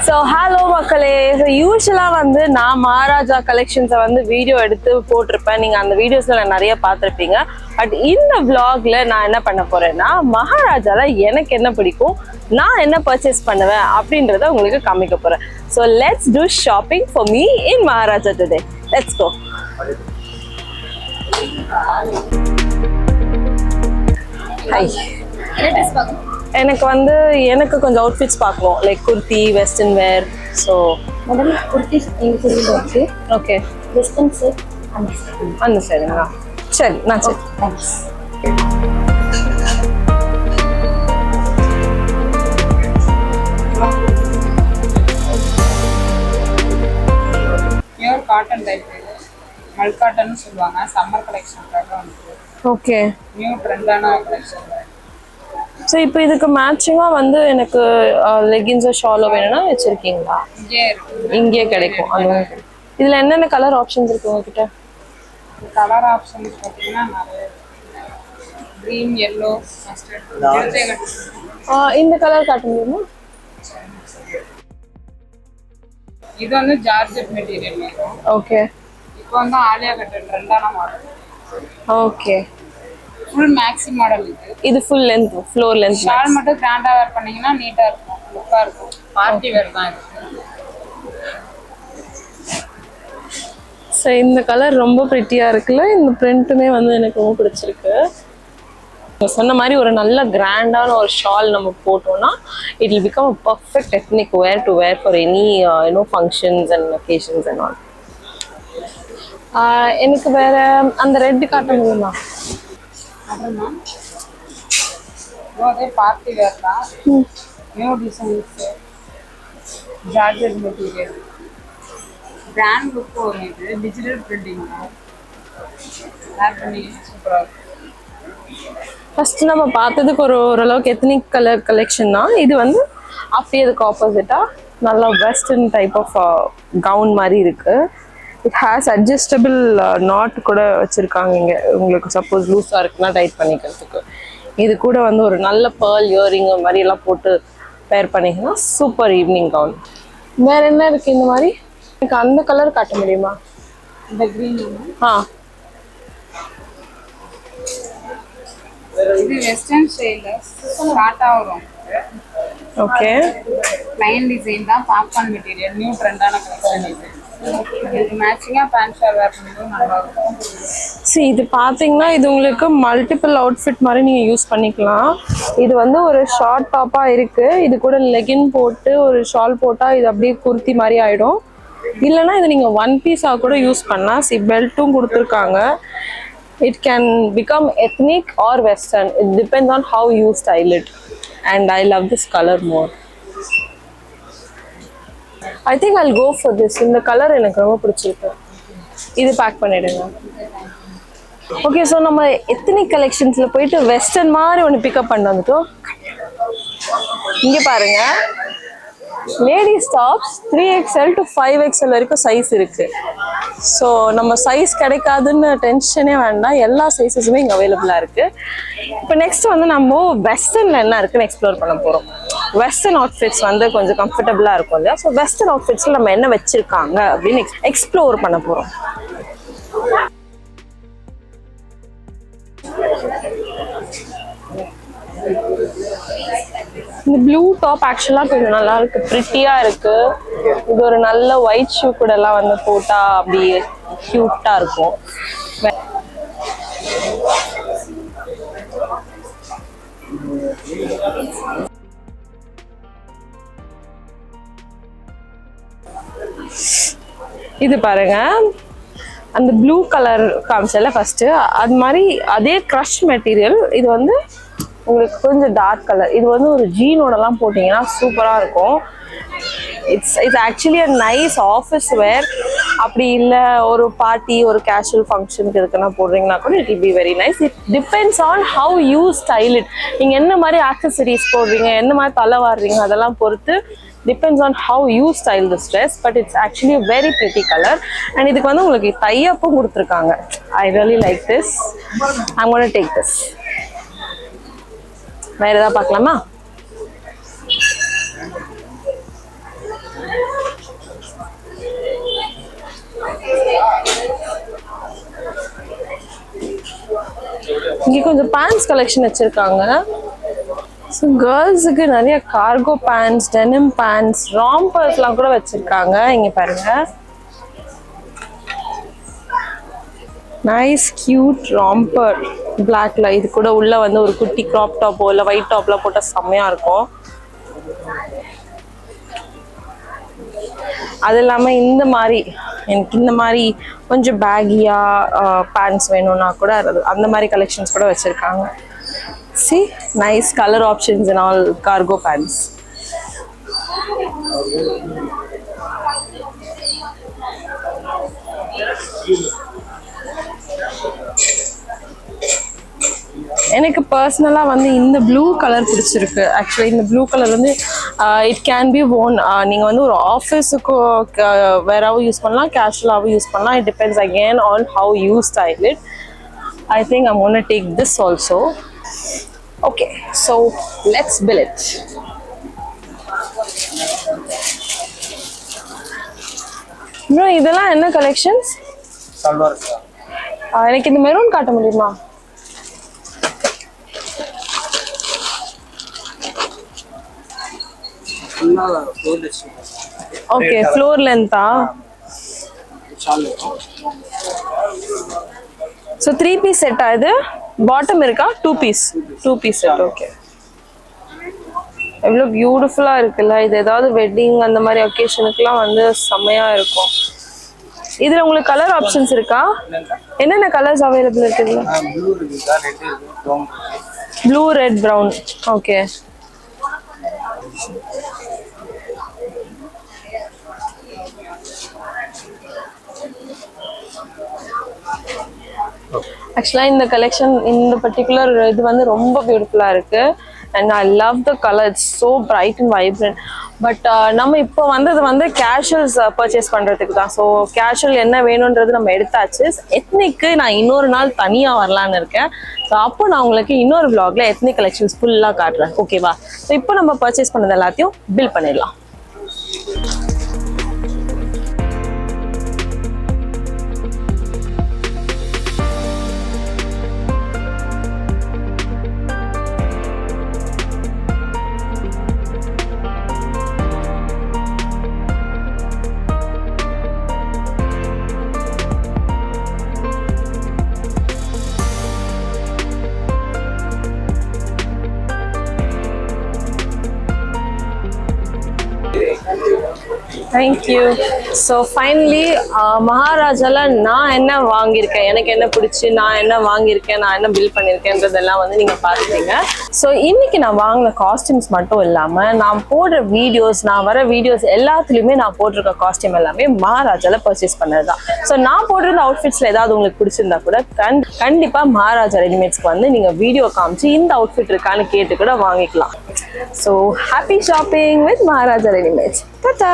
So hello மக்களே. So usually வந்து நான் மகாராஜா கலெக்ஷன்ஸை வந்து வீடியோ எடுத்து போட்டிருப்பேன். நீங்கள் அந்த வீடியோஸில் நிறைய பார்த்துருப்பீங்க. பட் இந்த vlogல நான் என்ன பண்ண போகிறேன்னா மகாராஜாவில் எனக்கு என்ன பிடிக்கும், நான் என்ன பர்ச்சேஸ் பண்ணுவேன் அப்படின்றத உங்களுக்கு காமிக்க போகிறேன். So let's do shopping for me in Maharaja today. Let's go. Hi. எனக்கு கொஞ்சம் அவுட்ஃபிட்ஸ் பார்க்கணும், லைக் குர்த்தி, வெஸ்டர்ன் வேர். ஸோ முதல்ல குர்த்திஸ் எங்கள் சைடில் இருக்குது. ஓகே, வெஸ்டர்ன் செட் அந்த சரிங்களா? சரி, நான் சரி, தேங்க்ஸ். பியூர் காட்டன் டைப், மல் காட்டன் சொல்லுவாங்க. சம்மர் கலெக்ஷனுக்காக வந்து ஓகே, நியூ ட்ரெண்டான கலெக்ஷன். ஸோ இப்போ இதுக்கு மேட்சிங்காக வந்து எனக்கு லெகின்ஸோ ஷாலோ வேணும்னா வச்சுருக்கீங்களா? இங்கேயே கிடைக்கும். அந்த இதில் என்னென்ன கலர் ஆப்ஷன்ஸ் இருக்குது உங்ககிட்ட? கலர் ஆப்ஷன்ஸ் பார்த்தீங்கன்னா நிறைய, க்ரீன், எல்லோ, மஸ்டர்ட். இந்த கலர் காட்ட முடியுமா? இது வந்து ஜார்ஜெட் மெட்டீரியல் வரும். ஓகே, இப்போ வந்து ஆலியா கட் ட்ரெண்டான மாடல். Okay, full maxi model. இது full length, floor length. Shawl மட்டும் கிராண்டா வேர் பண்ணீங்கன்னா நீட்டா இருக்கும், லுக்கா இருக்கும். பார்ட்டி வேர் தான் இது. ஸோ இந்த கலர் ரொம்ப ப்ரிட்டியாக இருக்குல்ல. இந்த பிரிண்ட்டுமே வந்து எனக்கு ரொம்ப பிடிச்சிருக்கு. சொன்ன மாதிரி ஒரு நல்ல கிராண்டான ஒரு ஷால் நம்ம போட்டோம்னா it will become a perfect ethnic wear to wear for any functions and occasions and all. எனக்கு வேற அந்த ரெட் காட்ட முடியுமா? அப்புறமா அதே பார்ட்டி வேர் தான். New designs, georgette material, brand look வரும். இது டிஜிட்டல் பிரிண்டிங் வேர் பண்ணி சூப்பராக இருக்கும். ஃபர்ஸ்ட் நம்ம பார்த்ததுக்கு ஓரளவுக்கு எத்னிக் கலர் கலெக்ஷன் தான். இது வந்து அப்படியே அதுக்கு ஆப்போசிட்டாக நல்லா வெஸ்டர்ன் டைப் ஆஃப் கவுன் மாதிரி இருக்கு. இட் ஹேஸ் அட்ஜஸ்டபிள் நாட் கூட வச்சுருக்காங்க இங்கே. உங்களுக்கு சப்போஸ் லூஸாக இருக்குன்னா டைட் பண்ணிக்கிறதுக்கு. இது கூட வந்து ஒரு நல்ல பேர்ல் இயரிங் மாதிரி எல்லாம் போட்டு பேர் பண்ணிங்கன்னா சூப்பர் ஈவினிங் கவுன். வேற என்ன இருக்குது இந்த மாதிரி? எனக்கு அந்த கலர் காட்ட முடியுமா? இந்த க்ரீன். இது வெஸ்டர்ன் ஸ்டைலில் ஷார்ட்டாக வரும். ஓகே, ப்ளைன் டிசைன் தான். பாப்கார்ன் மெட்டீரியல், நியூ ட்ரெண்டான கலெக்ஷன். இதுக்கு மேட்சிங்காக பேண்ட் ஷர்ட் வேர் பண்ணிடும், நல்லா இருக்கும். சரி, இது பார்த்தீங்கன்னா இது உங்களுக்கு மல்டிபிள் அவுட்ஃபிட் மாதிரி நீங்கள் யூஸ் பண்ணிக்கலாம். இது வந்து ஒரு ஷார்ட் டாப்பாக இருக்குது. இது கூட லெகின் போட்டு ஒரு ஷால் போட்டால் இது அப்படியே குர்த்தி மாதிரி ஆகிடும். இல்லைன்னா இது நீங்கள் ஒன் பீஸாக கூட யூஸ் பண்ணலாம். பெல்ட்டும் கொடுத்துருக்காங்க. It can become ethnic or western. It depends on how you style it. And I love this color more. I think I'll go for this. இந்த கலர் எனக்கு ரொம்ப பிடிச்சிருக்கு. இது பேக் பண்ணிடுங்க. ஓகே, ஸோ நம்ம எத்தனிக் கலெக்ஷன்ஸில் போயிட்டு வெஸ்டர்ன் மாதிரி ஒன்று பிக்கப் பண்ண வந்துட்டோம். இங்கே பாருங்க, ladies tops 3XL to 5XL வரைக்கும் சைஸ் இருக்கு. ஸோ நம்ம சைஸ் கிடைக்காதுன்னு டென்ஷனே வேண்டாம், எல்லா சைஸஸுமே இங்கே அவைலபிளாக இருக்கு. இப்போ நெக்ஸ்ட் வந்து நம்ம வெஸ்டர்னில் என்ன இருக்குன்னு எக்ஸ்ப்ளோர் பண்ண போகிறோம். வெஸ்டர்ன் அவுட்ஃபிட்ஸ் வந்து கொஞ்சம் கம்ஃபர்டபுளாக இருக்கும் இல்லையா? ஸோ வெஸ்டர்ன் அவுட்ஃபிட்ஸில் நம்ம என்ன வச்சிருக்காங்க அப்படின்னு எக்ஸ்ப்ளோர் பண்ண போகிறோம். இந்த ப்ளூ டாப் ஆக்சுவலாக கொஞ்சம் நல்லா இருக்கு, ப்ரிட்டியாக இருக்கு. இது ஒரு நல்ல ஒயிட் ஷூ கூட எல்லாம் வந்து போட்டா அப்படி கியூட்டா இருக்கும். இது பாருங்க, அந்த ப்ளூ கலர் காமிச்சல ஃபர்ஸ்ட், அது மாதிரி அதே க்ரஷ் மெட்டீரியல். இது வந்து உங்களுக்கு கொஞ்சம் டார்க் கலர். இது வந்து ஒரு ஜீனோடலாம் போட்டிங்கன்னா சூப்பராக இருக்கும். It's actually a nice office wear. அப்படி இல்லை ஒரு பார்ட்டி, ஒரு கேஷுவல் ஃபங்க்ஷனுக்கு இதுக்கெல்லாம் போடுறீங்கன்னா கூட it will be very nice. It depends on how you style it. நீங்கள் என்ன மாதிரி ஆக்சசரிஸ் போடுறீங்க, என்ன மாதிரி தலை வாடுறீங்க, அதெல்லாம் பொறுத்து depends on how you style this dress, but it's actually a very pretty color. And இதுக்கு வந்து உங்களுக்கு tie-up கொடுத்திருக்காங்க. I really like this. I'm going to take this. வேற ஏதாவது பார்க்கலாமா? இங்கே கொஞ்சம் பேண்ட்ஸ் கலெக்ஷன் வச்சுருக்காங்க. ஸோ கேர்ள்ஸுக்கு நிறைய கார்கோ பேண்ட்ஸ், டெனிம் பேண்ட்ஸ், ராம்பர்ஸ்லாம் கூட வச்சுருக்காங்க. இங்கே பாருங்கள், நைஸ் கியூட் ராம்பர் பிளாக்ல. இது கூட உள்ள வந்து ஒரு குட்டி கிராப் டாப்போ இல்லை ஒயிட் டாப்லாம் போட்டால் செம்மையாக இருக்கும். அது இல்லாமல் இந்த மாதிரி எனக்கு இந்த மாதிரி கொஞ்சம் பேகியாக பேண்ட்ஸ் வேணும்னா கூட அந்த மாதிரி கலெக்ஷன்ஸ் கூட வச்சுருக்காங்க. See, nice color options and all cargo pants. எனக்கு பர்சனலாக வந்து இந்த ப்ளூ கலர் பிடிச்சிருக்கு. ஆக்சுவலி இந்த ப்ளூ கலர் வந்து இட் கேன் பி ஓன். நீங்கள் வந்து ஒரு ஆஃபீஸுக்கு வேறாவும் யூஸ் பண்ணலாம், கேஷுவலாகவும் யூஸ் பண்ணலாம். It depends again on how you style it. I think I'm going to take this also. Okay, so let's bill it. Bro, இதெல்லாம் என்ன கலெக்ஷன்ஸ்? சல்வார். எனக்கு இந்த மெரூன் காட்ட முடியுமா? ஓகே, ஃப்ளோர் லென்த்தா? ஸோ 3 பீஸ் செட்டா இது? பாட்டம் இருக்கா? 2 பீஸ் செட். ஓகே, எவ்வளோ பியூட்டிஃபுல்லாக இருக்குல்ல. இது ஏதாவது வெட்டிங் அந்த மாதிரி ஒகேஷனுக்குலாம் வந்து செம்மையாக இருக்கும். இதில் உங்களுக்கு கலர் ஆப்ஷன்ஸ் இருக்கா? என்னென்ன கலர்ஸ் அவைலபிள் இருக்குதுல்ல? Blue, red, brown. ஓகே, ஆக்சுவலாக இந்த கலெக்ஷன், இந்த பர்டிகுலர் இது வந்து ரொம்ப பியூட்டிஃபுல்லாக இருக்குது. And I love the colour. It's so bright and vibrant. But நம்ம இப்போ வந்தது வந்து கேஷுவல்ஸ் பர்ச்சேஸ் பண்ணுறதுக்கு தான். ஸோ கேஷுவல் என்ன வேணுன்றது நம்ம எடுத்தாச்சு. எத்னிக்கு நான் இன்னொரு நாள் தனியாக வரலான்னு இருக்கேன். ஸோ அப்போ நான் உங்களுக்கு இன்னொரு vlogல எத்னிக் கலெக்ஷன்ஸ் ஃபுல்லாக காட்டுறேன். ஓகேவா? ஸோ இப்போ நம்ம பர்ச்சேஸ் பண்ணது எல்லாத்தையும் பில் பண்ணிடலாம். தேங்க்யூ. ஸோ ஃபைனலி மகாராஜால நான் என்ன வாங்கியிருக்கேன், எனக்கு என்ன பிடிச்சி, நான் என்ன வாங்கியிருக்கேன், நான் என்ன பில் பண்ணியிருக்கேன்றதெல்லாம் வந்து நீங்கள் பார்த்துட்டீங்க. ஸோ இன்னைக்கு நான் வாங்கின காஸ்டியூம்ஸ் மட்டும் இல்லாமல் நான் போடுற வீடியோஸ், நான் வர வீடியோஸ் எல்லாத்துலேயுமே நான் போட்டிருக்க காஸ்டியூம் எல்லாமே மகாராஜால பர்ச்சேஸ் பண்ணது தான். ஸோ நான் போட்டிருந்த அவுட்ஃபிட்ஸில் ஏதாவது உங்களுக்கு பிடிச்சிருந்தா கூட கண்டிப்பாக மகாராஜா ரெடிமேட்ஸ்க்கு வந்து நீங்கள் வீடியோ காமிச்சு இந்த அவுட்ஃபிட் இருக்கான்னு கேட்டு கூட வாங்கிக்கலாம். So happy shopping with Maharaja readymades. Ta-ta!